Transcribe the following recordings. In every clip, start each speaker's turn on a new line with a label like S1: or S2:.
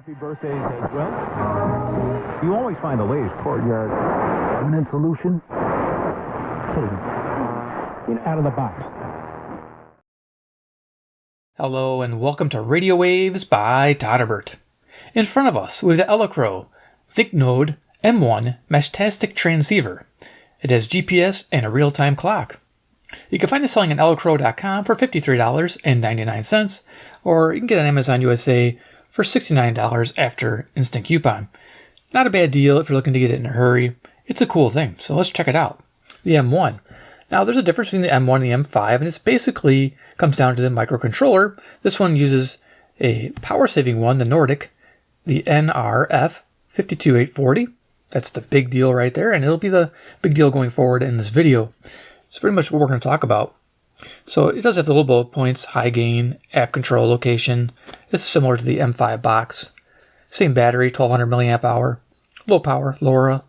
S1: Happy birthdays as well. You always find the latest courtyard permanent solution. Out of the box.
S2: Hello and welcome to Radio Waves by Todderbert. In front of us we have the Elecrow ThinkNode M1 Meshtastic Transceiver. It has GPS and a real-time clock. You can find it selling on Elecrow.com for $53.99, or you can get it on Amazon USA for $69 after instant coupon. Not a bad deal if you're looking to get it in a hurry. It's a cool thing, so let's check it out. The M1. Now there's a difference between the M1 and the M5, and it's basically comes down to the microcontroller. This one uses a power-saving one, the Nordic, the nRF52840. That's the big deal right there, and it'll be the big deal going forward in this video. It's pretty much what we're going to talk about. So it does have the little bullet points, high gain, app control, location. It's similar to the M5 box. Same battery, 1200 milliamp hour. Low power, LoRa.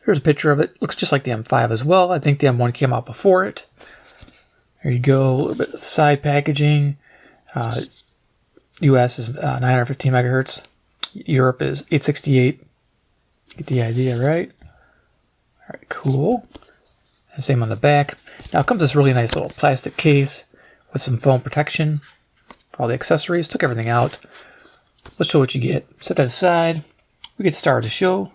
S2: Here's a picture of it. Looks just like the M5 as well. I think the M1 came out before it. There you go. A little bit of side packaging. US is 915 megahertz. Europe is 868. Get the idea, right? All right, cool. And same on the back. Now it comes this really nice little plastic case with some foam protection for all the accessories. Took everything out. Let's show what you get. Set that aside. We get started the show.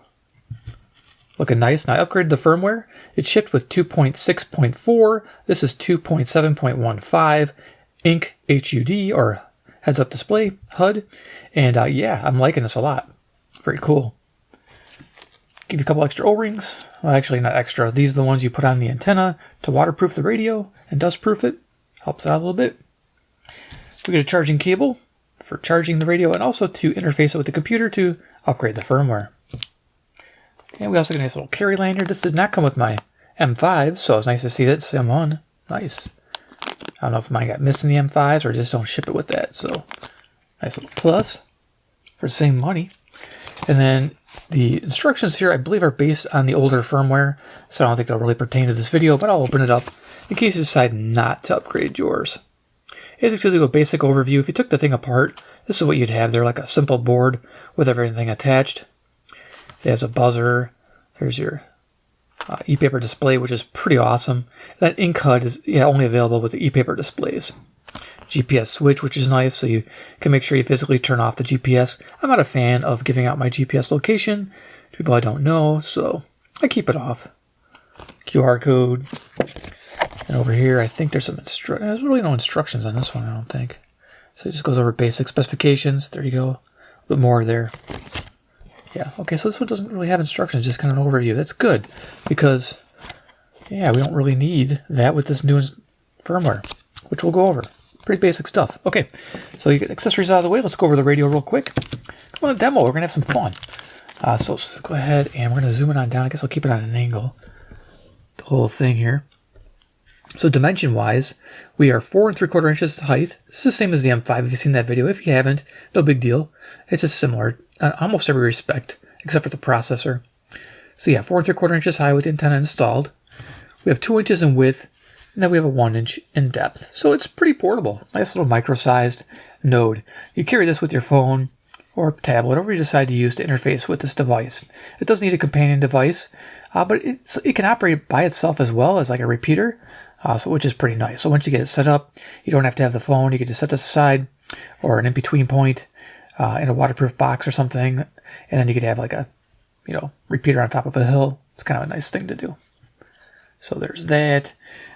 S2: Looking nice. Now I upgraded the firmware. It shipped with 2.6.4. This is 2.7.15 InkHUD or heads-up display HUD. And yeah, I'm liking this a lot. Very cool. Give you a couple extra O-rings. Well, actually not extra. These are the ones you put on the antenna to waterproof the radio and dustproof it. Helps out a little bit. We get a charging cable for charging the radio and also to interface it with the computer to upgrade the firmware. And we also get a nice little carry lanyard. This did not come with my M5, so it's nice to see that it's M1. Nice. I don't know if mine got missed in the M5s or just don't ship it with that. So nice little plus for the same money. And then the instructions here, I believe, are based on the older firmware, so I don't think they'll really pertain to this video, but I'll open it up in case you decide not to upgrade yours. Here's actually a basic overview. If you took the thing apart, this is what you'd have there, like a simple board with everything attached. It has a buzzer. There's your e-paper display, which is pretty awesome. That InkHUD is only available with the e-paper displays. GPS switch, which is nice, so you can make sure you physically turn off the GPS. I'm not a fan of giving out my GPS location to people I don't know, so I keep it off. QR code. And over here, I think there's some there's really no instructions on this one, I don't think. So it just goes over basic specifications. There you go. A bit more there. Yeah, okay, so this one doesn't really have instructions, just kind of an overview. That's good, because, yeah, we don't really need that with this new firmware, which we'll go over. Pretty basic stuff. Okay, so you get accessories out of the way. Let's go over the radio real quick. Come on, demo. We're going to have some fun. So let's go ahead and we're going to zoom it on down. I guess I'll keep it on an angle. The whole thing here. So dimension-wise, we are 4 3/4 inches height. This is the same as the M5 if you've seen that video. If you haven't, no big deal. It's just similar in almost every respect, except for the processor. So yeah, 4 3/4 inches high with the antenna installed. We have 2 inches in width, and then we have a 1 inch in depth. So it's pretty portable. Nice little micro-sized node. You carry this with your phone or tablet, whatever you decide to use to interface with this device. It does need a companion device, but it can operate by itself as well as like a repeater, which is pretty nice. So once you get it set up, you don't have to have the phone. You can just set this aside or an in-between point in a waterproof box or something, and then you could have like a repeater on top of a hill. It's kind of a nice thing to do. So there's that.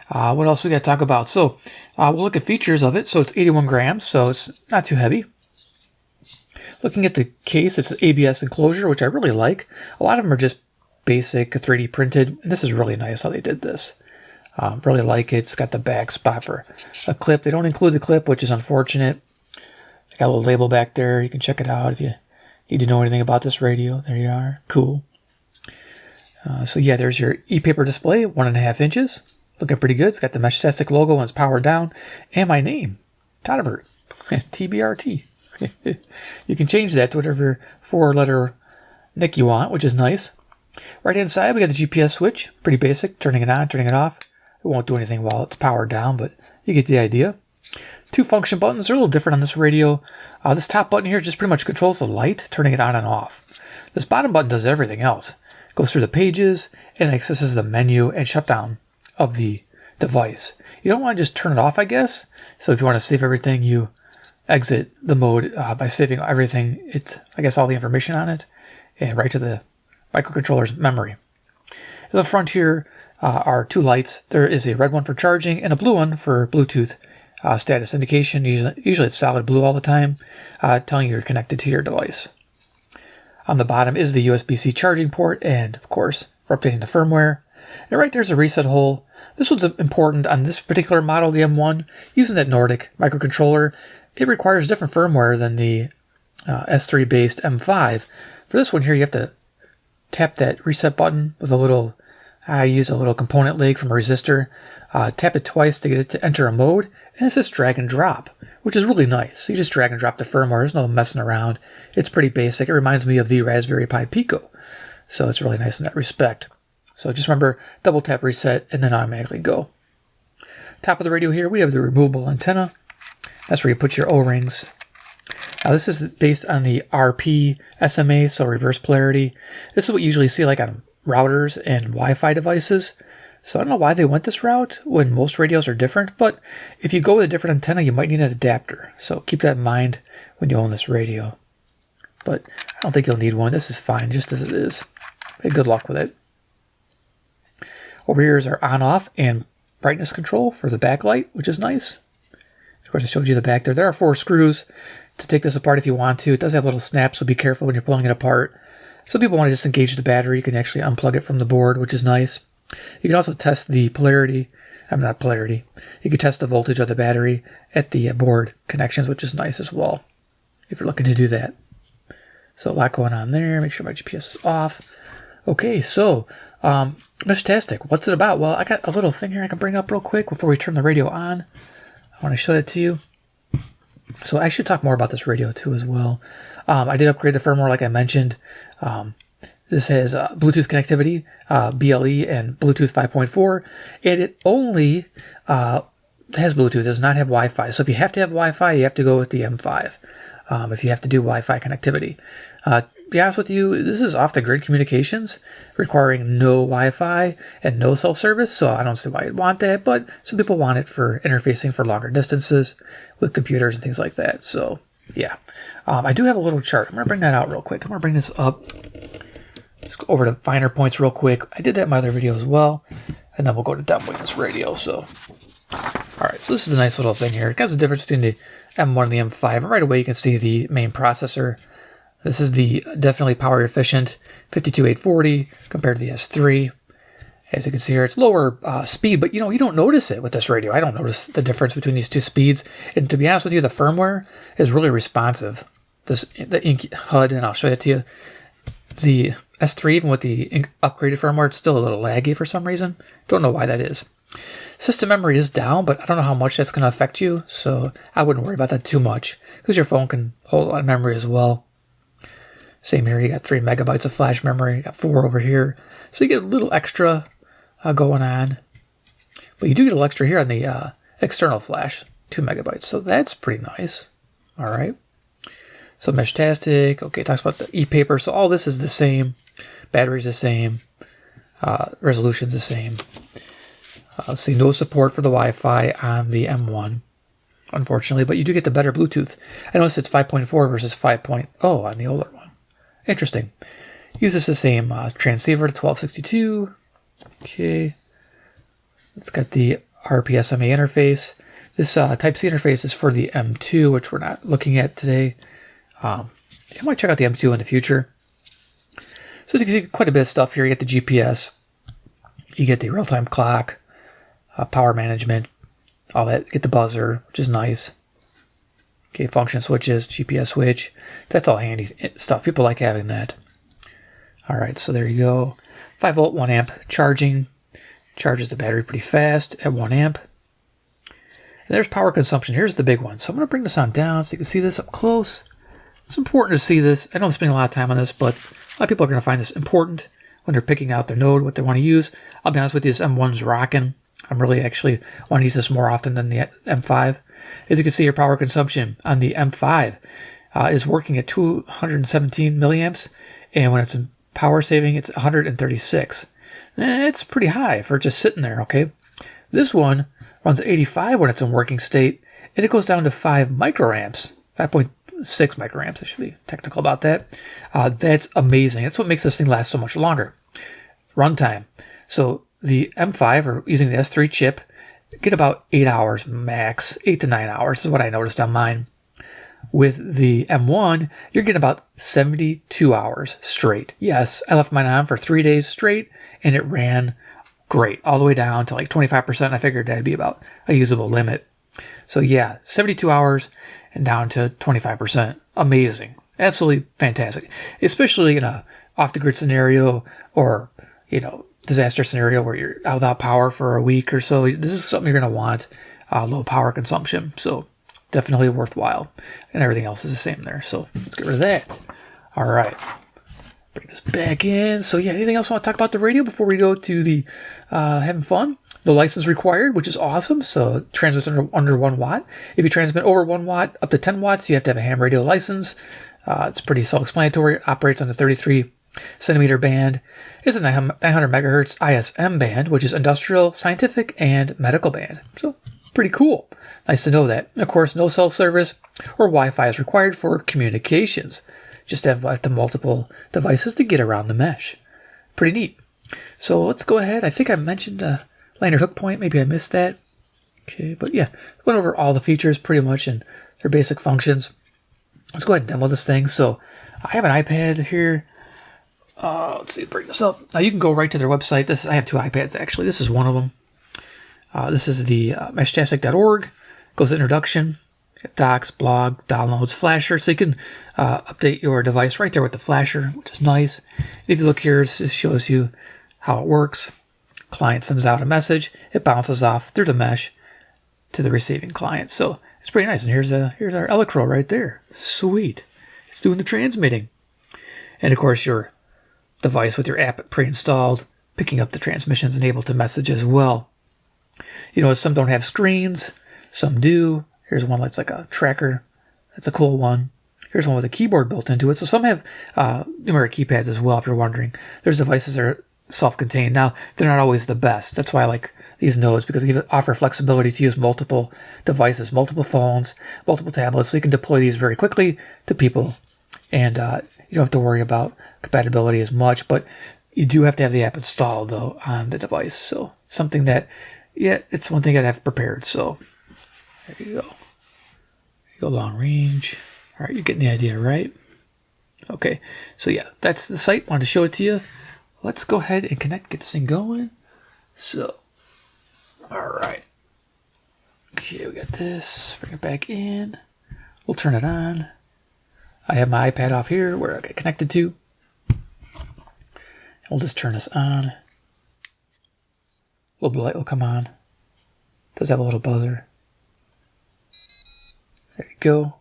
S2: What else we got to talk about? So we'll look at features of it. So it's 81 grams, so it's not too heavy. Looking at the case, it's ABS enclosure, which I really like. A lot of them are just basic 3D printed, and this is really nice how they did this. Really like it. It's got the back spot for a clip. They don't include the clip, which is unfortunate. They got a little label back there. You can check it out if you need to know anything about this radio. There you are. Cool. So yeah, there's your e-paper display, 1.5 inches. Looking pretty good. It's got the Meshtastic logo when it's powered down, and my name, Todderbert, TBRT. You can change that to whatever 4-letter nick you want, which is nice. Right hand side, we got the GPS switch. Pretty basic. Turning it on, turning it off. It won't do anything while it's powered down, but you get the idea. 2 function buttons. They're a little different on this radio. This top button here just pretty much controls the light, turning it on and off. This bottom button does everything else. It goes through the pages and accesses the menu and shutdown of the device. You don't want to just turn it off, I guess. So if you want to save everything, you exit the mode by saving everything. I guess all the information on it, and right to the microcontroller's memory. In the front here are 2 lights. There is a red one for charging and a blue one for Bluetooth status indication. Usually it's solid blue all the time, telling you you're connected to your device. On the bottom is the USB-C charging port, and of course for updating the firmware. And right there's a reset hole. This one's important on this particular model, the M1. Using that Nordic microcontroller, it requires different firmware than the S3 based M5. For this one here, you have to tap that reset button with a little, I use a little component leg from a resistor. Tap it twice to get it to enter a mode, and it's just drag and drop, which is really nice. So you just drag and drop the firmware. There's no messing around. It's pretty basic. It reminds me of the Raspberry Pi Pico. So it's really nice in that respect. So just remember, double tap reset and then automatically go. Top of the radio here, we have the removable antenna. That's where you put your O-rings. Now this is based on the RP SMA, so reverse polarity. This is what you usually see like on routers and Wi-Fi devices. So I don't know why they went this route when most radios are different, but if you go with a different antenna, you might need an adapter. So keep that in mind when you own this radio. But I don't think you'll need one. This is fine just as it is. Hey, good luck with it. Over here is our on-off and brightness control for the backlight, which is nice. Of course, I showed you the back there. There are 4 screws to take this apart if you want to. It does have little snaps, so be careful when you're pulling it apart. Some people want to disengage the battery. You can actually unplug it from the board, which is nice. You can also test the polarity. Not polarity. You can test the voltage of the battery at the board connections, which is nice as well, if you're looking to do that. So a lot going on there. Make sure my GPS is off. Okay, so Meshtastic, what's it about? Well, I got a little thing here I can bring up real quick before we turn the radio on. I want to show that to you. So I should talk more about this radio too as well. I did upgrade the firmware like I mentioned. This has Bluetooth connectivity, BLE, and Bluetooth 5.4, and it only has Bluetooth. It does not have Wi-Fi. So if you have to have Wi-Fi, you have to go with the M5. If you have to do Wi-Fi connectivity. To be honest with you, this is off-the-grid communications requiring no Wi-Fi and no cell service, so I don't see why you'd want that, but some people want it for interfacing for longer distances with computers and things like that. So yeah, I do have a little chart. I'm going to bring that out real quick. I'm going to bring this up. Let's go over to finer points real quick. I did that in my other video as well, and then we'll go to demoing this radio. So, all right, so this is a nice little thing here. It gives the difference between the M1 and the M5, and right away you can see the main processor. This is the definitely power efficient 52840 compared to the S3. As you can see here, it's lower speed, but you don't notice it with this radio. I don't notice the difference between these 2 speeds. And to be honest with you, the firmware is really responsive. The InkHUD, and I'll show it to you. The S3, even with the upgraded firmware, it's still a little laggy for some reason. Don't know why that is. System memory is down, but I don't know how much that's going to affect you, so I wouldn't worry about that too much, because your phone can hold a lot of memory as well. Same here, you got 3 megabytes of flash memory, you got 4 over here, so you get a little extra going on. But you do get a little extra here on the external flash, 2 megabytes, so that's pretty nice. All right. So Meshtastic, okay, it talks about the e-paper, so all this is the same. Battery's the same. Resolution's the same. Let's see, no support for the Wi-Fi on the M1, unfortunately, but you do get the better Bluetooth. I noticed it's 5.4 versus 5.0 on the older one. Interesting. Uses the same transceiver to 1262. Okay. It's got the RPSMA interface. This Type-C interface is for the M2, which we're not looking at today. I might check out the M2 in the future. So as you can see, quite a bit of stuff here. You get the GPS. You get the real-time clock, power management, all that. You get the buzzer, which is nice. Okay, function switches, GPS switch. That's all handy stuff. People like having that. All right, so there you go. 5 volt, 1 amp charging. Charges the battery pretty fast at 1 amp. And there's power consumption. Here's the big one. So I'm going to bring this on down so you can see this up close. It's important to see this. I know I'm spending a lot of time on this, but a lot of people are going to find this important when they're picking out their node, what they want to use. I'll be honest with you, this M1's Rockin. I'm really actually want to use this more often than the M5. As you can see, your power consumption on the M5 is working at 217 milliamps, and when it's in power saving, it's 136. It's pretty high for just sitting there, okay? This one runs 85 when it's in working state, and it goes down to 5 microamps, 5.6 microamps, I should be technical about that. That's amazing. That's what makes this thing last so much longer. Runtime. So the M5, or using the S3 chip, get about 8 hours max, 8 to 9 hours is what I noticed on mine. With the M1, you're getting about 72 hours straight. Yes, I left mine on for 3 days straight, and it ran great, all the way down to like 25%. I figured that'd be about a usable limit. So yeah, 72 hours and down to 25%. Amazing. Absolutely fantastic. Especially in a off-the-grid scenario or, disaster scenario where you're out without power for a week or so. This is something you're going to want, low power consumption. So definitely worthwhile. And everything else is the same there. So let's get rid of that. All right. Bring this back in. So yeah, anything else I want to talk about the radio before we go to the having fun? No license required, which is awesome. So it transmits under 1 watt. If you transmit over 1 watt up to 10 watts, you have to have a ham radio license. It's pretty self-explanatory. It operates on the 33 centimeter band. It's a 900 megahertz ISM band, which is industrial, scientific, and medical band. So pretty cool. Nice to know that. Of course, no cell service or Wi-Fi is required for communications. Just have to multiple devices to get around the mesh. Pretty neat. So let's go ahead. I think I mentioned lanyard hook point. Maybe I missed that. Okay, but yeah, went over all the features pretty much and their basic functions. Let's go ahead and demo this thing. So I have an iPad here. Let's see, bring this up. Now you can go right to their website. I have 2 iPads actually. This is one of them. This is the Meshtastic.org. Goes to introduction, docs, blog, downloads, flasher. So you can update your device right there with the flasher, which is nice. If you look here, it just shows you how it works. Client sends out a message. It bounces off through the mesh to the receiving client. So it's pretty nice. And here's our Elecrow right there. Sweet. It's doing the transmitting. And of course, your device with your app pre-installed, picking up the transmissions and able to message as well. Some don't have screens, some do. Here's one that's like a tracker. That's a cool one. Here's one with a keyboard built into it. So some have numeric keypads as well, if you're wondering. There's devices that are self-contained. Now, they're not always the best. That's why I like these nodes, because they offer flexibility to use multiple devices, multiple phones, multiple tablets, so you can deploy these very quickly to people. And you don't have to worry about compatibility as much, but you do have to have the app installed, though, on the device. So something that, it's one thing I'd have prepared. So there you go. There you go, long range. All right, you're getting the idea, right? Okay, so yeah, that's the site. Wanted to show it to you. Let's go ahead and connect, get this thing going. So, all right. Okay, we got this. Bring it back in. We'll turn it on. I have my iPad off here where I get connected to. We'll just turn this on. A little bit of light will come on. Does have a little buzzer. There you go.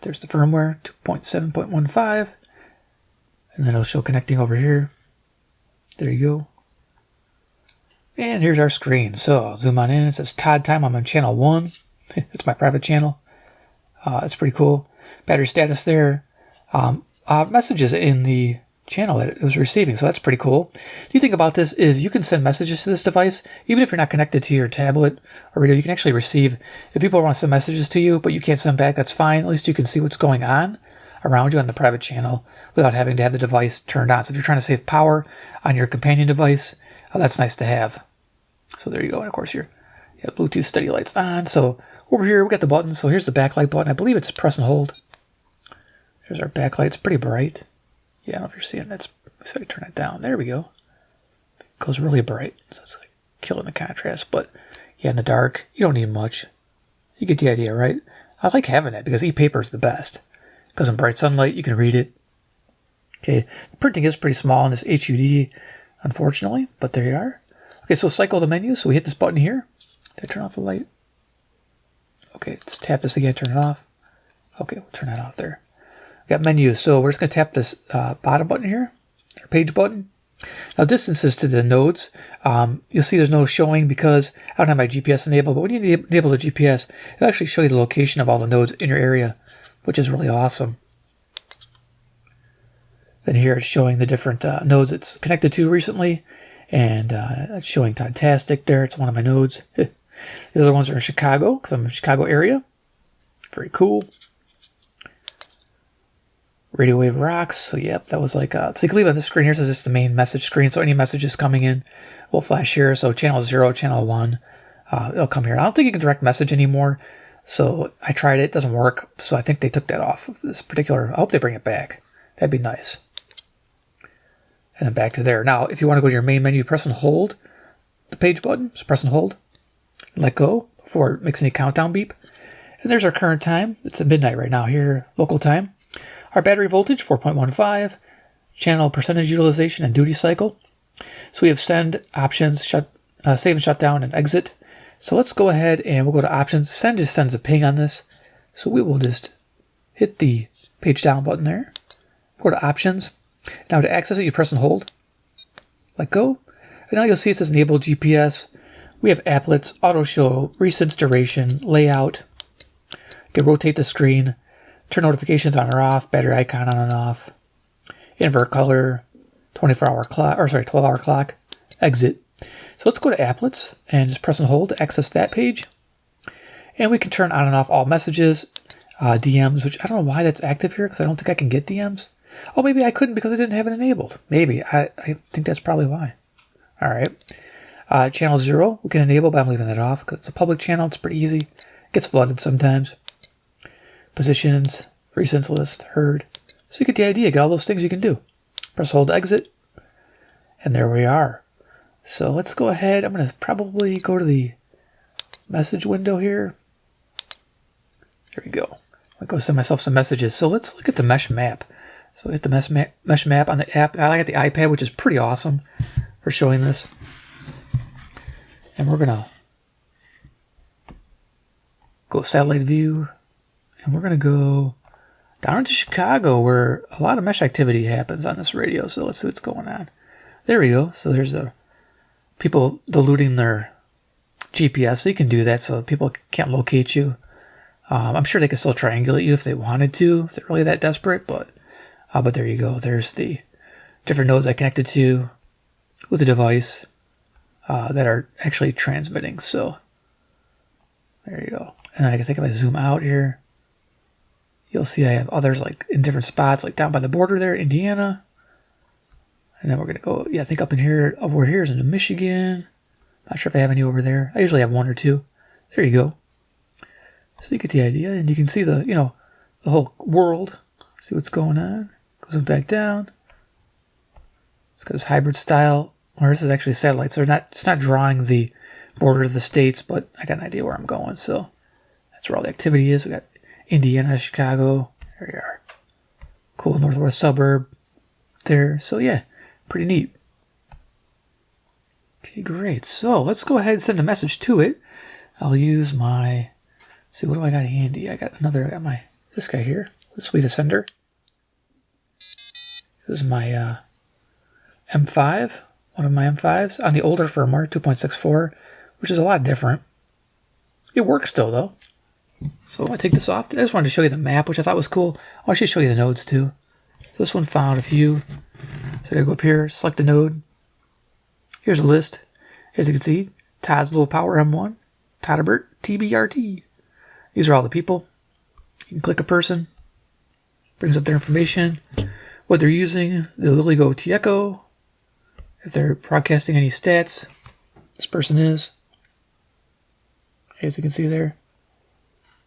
S2: There's the firmware, 2.7.15. And then it'll show connecting over here. There you go. And here's our screen. So I'll zoom on in. It says Todd time. I'm on channel 1. It's my private channel. It's pretty cool. Battery status there. Messages in the channel that it was receiving. So that's pretty cool. The thing about this is you can send messages to this device. Even if you're not connected to your tablet or radio, you can actually receive. If people want to send messages to you, but you can't send back, that's fine. At least you can see what's going on around you on the private channel without having to have the device turned on. So if you're trying to save power on your companion device, that's nice to have. So there you go. And of course, you have Bluetooth steady lights on. So over here, we got the button. So here's the backlight button. I believe it's press and hold. Here's our backlight. It's pretty bright. Yeah, I don't know if you're seeing that. So I turn it down. There we go. It goes really bright. So it's like killing the contrast. But yeah, in the dark, you don't need much. You get the idea, right? I like having it because e-paper is the best. Because in bright sunlight, you can read it. Okay, the printing is pretty small in this HUD, unfortunately, but there you are. Okay, so cycle the menu. So we hit this button here. Did I turn off the light? Okay, let's tap this again, turn it off. Okay, we'll turn that off there. We got menus, so we're just going to tap this bottom button here, our page button. Now distances to the nodes, you'll see there's no showing because I don't have my GPS enabled, but when you enable the GPS, it'll actually show you the location of all the nodes in your area, which is really awesome. Then here it's showing the different nodes it's connected to recently, and it's showing Toddtastic there. It's one of my nodes. The other ones are in Chicago, because I'm in the Chicago area. Very cool. Radio wave rocks. So yep, that was like, so you can leave on this screen here. So this is the main message screen. So any messages coming in will flash here. So channel 0, channel 1, it'll come here. I don't think you can direct message anymore. So I tried it. It doesn't work. So I think they took that off of this particular. I hope they bring it back. That'd be nice. And then back to there. Now, if you want to go to your main menu, press and hold the page button. So press and hold. Let go before it makes any countdown beep. And there's our current time. It's at midnight right now here, local time. Our battery voltage, 4.15. Channel percentage utilization and duty cycle. So we have send, options, save and shut down, and exit. So let's go ahead and we'll go to options. Send just sends a ping on this. So we will just hit the page down button there. Go to options. Now to access it, you press and hold. Let go. And now you'll see it says enable GPS. We have applets, auto show, recent duration, layout. You can rotate the screen, turn notifications on or off, battery icon on and off, invert color, 24-hour clock, or sorry, 12-hour clock, exit. So let's go to applets and just press and hold to access that page. And we can turn on and off all messages, DMs, which I don't know why that's active here because I don't think I can get DMs. Oh, maybe I couldn't because I didn't have it enabled. Maybe. I think that's probably why. All right. Channel 0, we can enable, but I'm leaving that off because it's a public channel. It's pretty easy. It gets flooded sometimes. Positions, recents list, heard. So you get the idea. Get all those things you can do. Press hold to exit. And there we are. So let's go ahead. I'm going to probably go to the message window here. There we go. I'll go send myself some messages. So let's look at the mesh map. So we hit the mesh map on the app. I got the iPad, which is pretty awesome for showing this. And we're going to go satellite view. And we're going to go down into Chicago where a lot of mesh activity happens on this radio. So let's see what's going on. There we go. So there's the people diluting their GPS. So you can do that so people can't locate you. I'm sure they could still triangulate you if they wanted to, if they're really that desperate. But there you go. There's the different nodes I connected to with the device that are actually transmitting. So there you go. And I think if I zoom out here, you'll see I have others like in different spots, like down by the border there, Indiana. And then we're going to go, I think up in here, over here is into Michigan. Not sure if I have any over there. I usually have one or two. There you go. So you get the idea, and you can see the, the whole world. See what's going on. Goes back down. It's got this hybrid style. Or this is actually satellite, so it's not drawing the border of the states, but I got an idea where I'm going. So that's where all the activity is. We got Indiana, Chicago. There we are. Cool northwest suburb there. So yeah, pretty neat. Okay, great. So let's go ahead and send a message to it. I'll use my, see, what do I got handy? I got this guy here. This will be the sender. This is my M5, one of my M5s on the older firmware, 2.64, which is a lot different. It works still, though. So I'm going to take this off. I just wanted to show you the map, which I thought was cool. I'll actually show you the nodes, too. So this one found a few. So I got to go up here, select the node. Here's a list. As you can see, Todd's Low Power M1, Todderbert, TBRT. These are all the people. You can click a person. Brings up their information. What they're using, the LilyGo T-Echo. If they're broadcasting any stats, this person is. As you can see there.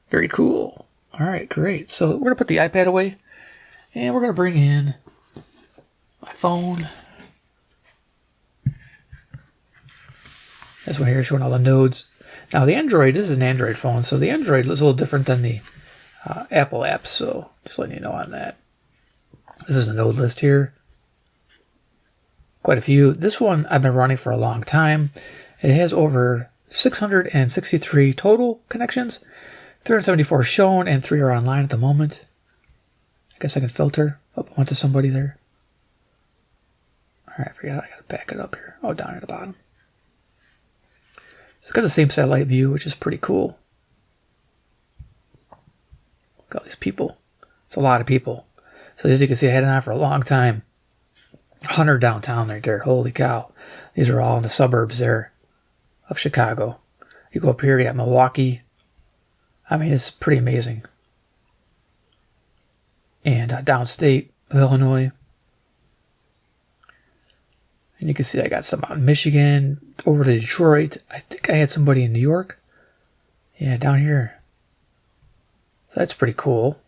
S2: Very cool. All right, great. So we're going to put the iPad away. And we're going to bring in my phone. This one here showing all the nodes. Now the Android, this is an Android phone, so the Android is a little different than the Apple apps, so just letting you know on that. This is a node list here. Quite a few. This one I've been running for a long time. It has over 663 total connections, 374 shown, and 3 are online at the moment. I guess I can filter up onto somebody there. All Alright, I forget, I gotta back it up here. Oh, down at the bottom. It's got the same satellite view, which is pretty cool. Look at all these people. It's a lot of people. So as you can see, I had it on for a long time. 100 downtown right there. Holy cow. These are all in the suburbs there of Chicago. You go up here, you got Milwaukee. I mean, it's pretty amazing. And downstate of Illinois. And you can see I got some out in Michigan, over to Detroit. I think I had somebody in New York. Yeah, down here. So that's pretty cool.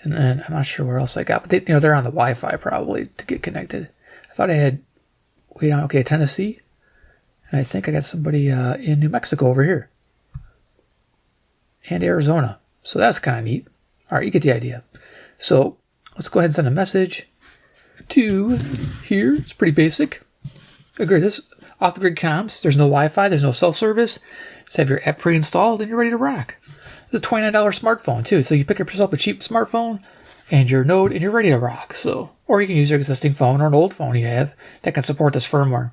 S2: And then I'm not sure where else I got, but they, they're on the Wi-Fi probably to get connected. I thought I had, okay, Tennessee. And I think I got somebody in New Mexico over here. And Arizona. So that's kind of neat. All right, you get the idea. So let's go ahead and send a message to here. It's pretty basic. Agree. This off-the-grid comms. There's no Wi-Fi. There's no self-service. Just have your app pre-installed and you're ready to rock. It's a $29 smartphone too. So you pick up yourself a cheap smartphone and your Node and you're ready to rock. So, or you can use your existing phone or an old phone you have that can support this firmware.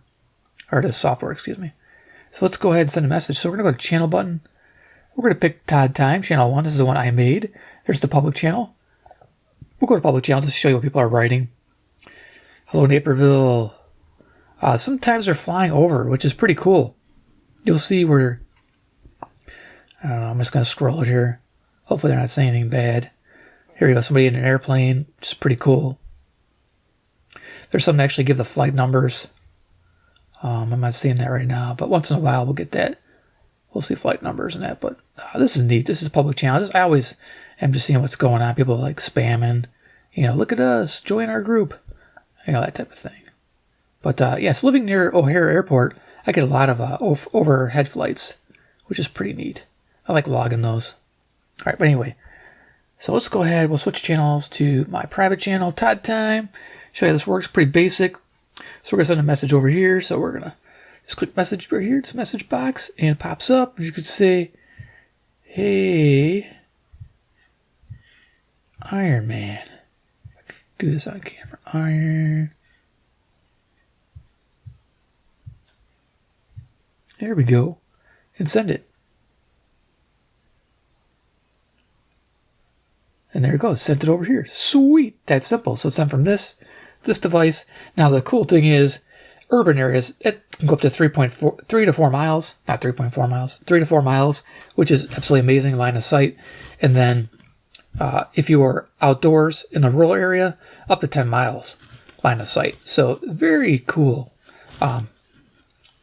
S2: Or this software, excuse me. So let's go ahead and send a message. So we're going to go to channel button. We're going to pick Todd Time, channel 1. This is the one I made. There's the public channel. We'll go to public channel just to show you what people are writing. Hello, Naperville. Sometimes they're flying over, which is pretty cool. You'll see where, I don't know, I'm just going to scroll it here. Hopefully they're not saying anything bad. Here we go, somebody in an airplane, which is pretty cool. There's some that actually give the flight numbers. I'm not seeing that right now, but once in a while we'll get that. We'll see flight numbers and that, but this is neat. This is public channel. I always am just seeing what's going on. People like spamming, look at us, join our group, that type of thing. But yes, living near O'Hare Airport, I get a lot of overhead flights, which is pretty neat. I like logging those. All right, but anyway, so let's go ahead. We'll switch channels to my private channel, Todd Time. Show you how this works. Pretty basic. So we're going to send a message over here. So we're going to just click message right here, this message box, and it pops up. You could say, hey, Iron Man. Do this on camera. Iron. There we go. And send it. And there it goes. Sent it over here. Sweet. That's simple. So it's sent from this device. Now the cool thing is, urban areas, it can go up to 3 to 4 miles. Not 3.4 miles. 3 to 4 miles, which is absolutely amazing, line of sight. And then if you are outdoors in the rural area, up to 10 miles, line of sight. So very cool.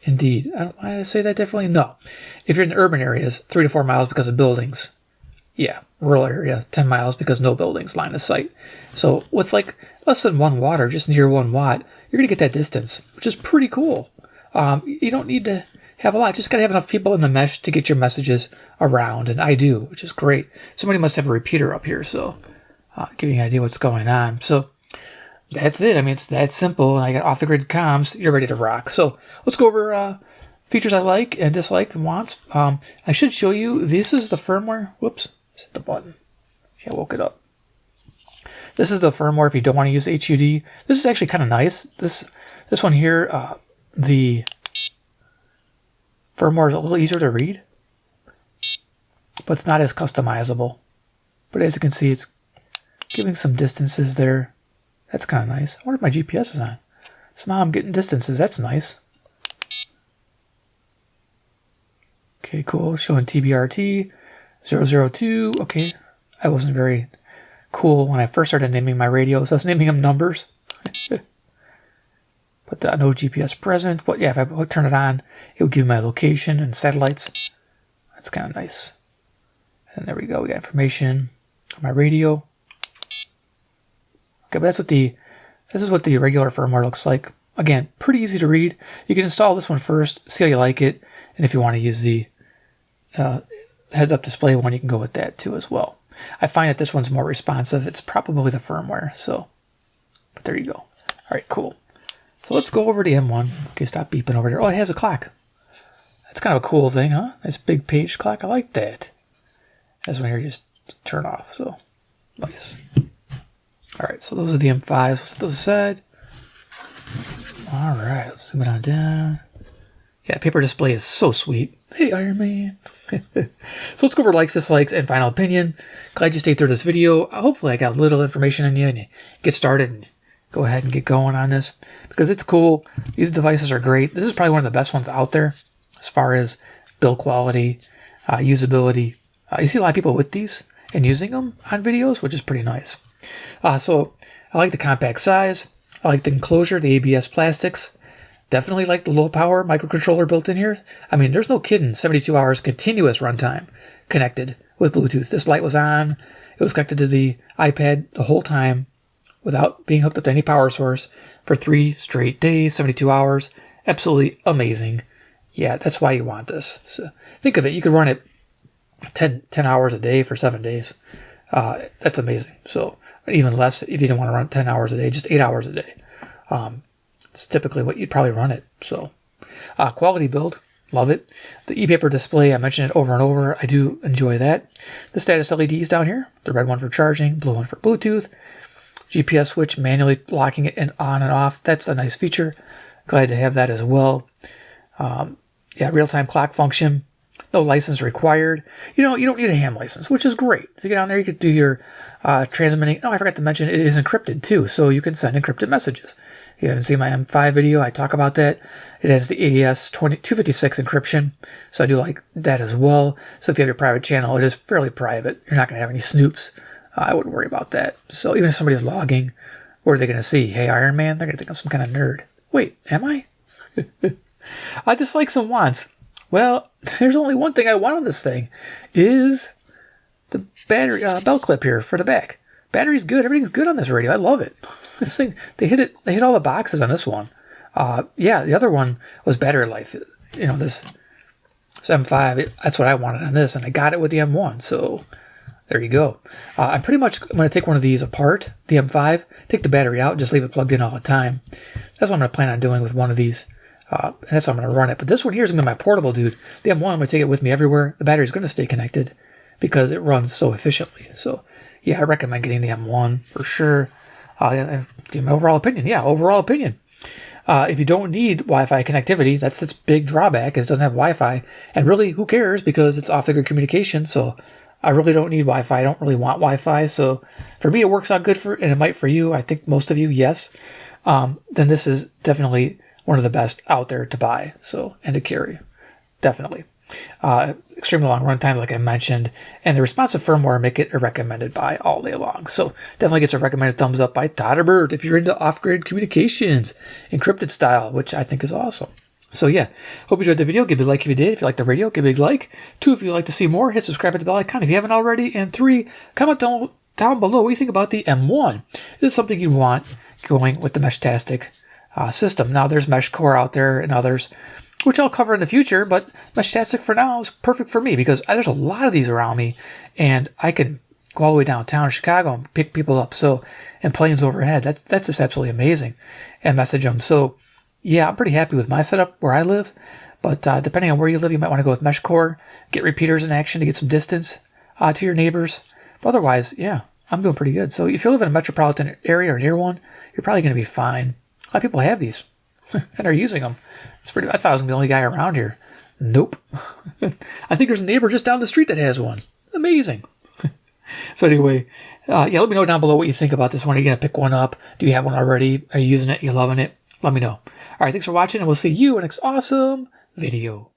S2: Indeed. Why did I say that differently? No. If you're in the urban areas, 3 to 4 miles because of buildings. Yeah, rural area, 10 miles because no buildings, line of sight. So with like less than 1 watt or just near 1 watt, you're going to get that distance, which is pretty cool. You don't need to have a lot. Just got to have enough people in the mesh to get your messages around, and I do, which is great. Somebody must have a repeater up here, so giving you an idea what's going on. So that's it. I mean, it's that simple, and I got off-the-grid comms. You're ready to rock. So let's go over features I like and dislike and wants. I should show you, this is the firmware. Whoops, hit the button. I woke it up. This is the firmware if you don't want to use HUD. This is actually kind of nice. This one here, the firmware is a little easier to read, but it's not as customizable. But as you can see, it's giving some distances there. That's kind of nice. I wonder if my GPS is on. Somehow I'm getting distances. That's nice. Okay, cool. Showing TBRT 002. Okay, I wasn't very cool when I first started naming my radios. I was naming them numbers. But no GPS present. But yeah, if I turn it on, it would give me my location and satellites. That's kind of nice. And there we go. We got information on my radio. Okay, but this is what the regular firmware looks like. Again, pretty easy to read. You can install this one first, see how you like it, and if you want to use the heads-up display one, you can go with that too as well. I find that this one's more responsive. It's probably the firmware, so, but there you go. All right, cool. So let's go over to M1. Okay, stop beeping over there. Oh, it has a clock. That's kind of a cool thing, huh? Nice big page clock. I like that. That's one here you just turn off, so nice. All right, so those are the M5s. Let's set those aside. All right, let's zoom it on down. Yeah, paper display is so sweet. Hey, Iron Man. So let's go over likes, dislikes, and final opinion. Glad you stayed through this video. Hopefully I got a little information in you and you get started and go ahead and get going on this because it's cool. These devices are great. This is probably one of the best ones out there as far as build quality, usability. You see a lot of people with these and using them on videos, which is pretty nice. So I like the compact size. I like the enclosure, the ABS plastics. Definitely like the low power microcontroller built in here. I mean, there's no kidding. 72 hours continuous runtime connected with Bluetooth. This light was on. It was connected to the iPad the whole time without being hooked up to any power source for 3 straight days, 72 hours. Absolutely amazing. Yeah, that's why you want this. So think of it. You could run it 10 hours a day for 7 days. That's amazing. So even less if you don't want to run 10 hours a day, just 8 hours a day. It's typically what you'd probably run it. So quality build, love it. The e-paper display, I mentioned it over and over. I do enjoy that. The status LEDs down here, the red one for charging, blue one for Bluetooth. GPS switch, manually locking it on and off. That's a nice feature. Glad to have that as well. Yeah, real-time clock function. No license required. You know, you don't need a ham license, which is great. So you get on there, you could do your transmitting. Oh, I forgot to mention it is encrypted too, so you can send encrypted messages. If you haven't seen my M5 video, I talk about that. It has the AES 256 encryption, so I do like that as well. So if you have your private channel, it is fairly private. You're not going to have any snoops. I wouldn't worry about that. So even if somebody's logging, what are they going to see? Hey, Iron Man? They're going to think I'm some kind of nerd. Wait, am I? I dislike some wants. Well, there's only one thing I want on this thing, is the battery belt clip here for the back. Battery's good. Everything's good on this radio. I love it. This thing, they hit all the boxes on this one. Yeah, the other one was battery life. You know, this M5, that's what I wanted on this, and I got it with the M1, so there you go. I'm pretty much going to take one of these apart, the M5, take the battery out, just leave it plugged in all the time. That's what I'm going to plan on doing with one of these. And that's how I'm going to run it. But this one here is going to be my portable dude. The M1, I'm going to take it with me everywhere. The battery's going to stay connected because it runs so efficiently. So, yeah, I recommend getting the M1 for sure. Give my overall opinion. Yeah, overall opinion. If you don't need Wi-Fi connectivity, that's its big drawback, is it doesn't have Wi-Fi. And really, who cares? Because it's off-the-grid communication, so I really don't need Wi-Fi. I don't really want Wi-Fi. So for me, it works out good and it might for you. I think most of you, yes. Then this is definitely one of the best out there to buy, so, and to carry. Definitely. Extremely long runtime, like I mentioned, and the responsive firmware make it a recommended buy all day long. So definitely gets a recommended thumbs up by Todderbert if you're into off-grid communications, encrypted style, which I think is awesome. So yeah, hope you enjoyed the video. Give me a like if you did. If you like the radio, give me a big like. 2, if you'd like to see more, hit subscribe, hit the bell icon if you haven't already. And 3, comment down below what you think about the M1. Is this something you want going with the Meshtastic system? Now there's Mesh Core out there and others, which I'll cover in the future, but Meshtastic for now is perfect for me because there's a lot of these around me, and I can go all the way downtown Chicago and pick people up. So, and planes overhead, that's just absolutely amazing, and message them. So, yeah, I'm pretty happy with my setup where I live, but depending on where you live, you might want to go with Mesh Core, get repeaters in action to get some distance to your neighbors. But otherwise, yeah, I'm doing pretty good. So if you live in a metropolitan area or near one, you're probably going to be fine. A lot of people have these and are using them. It's pretty. I thought I was the only guy around here. Nope. I think there's a neighbor just down the street that has one. Amazing. So anyway, yeah, let me know down below what you think about this one. Are you going to pick one up? Do you have one already? Are you using it? Are you loving it? Let me know. All right, thanks for watching, and we'll see you in the next awesome video.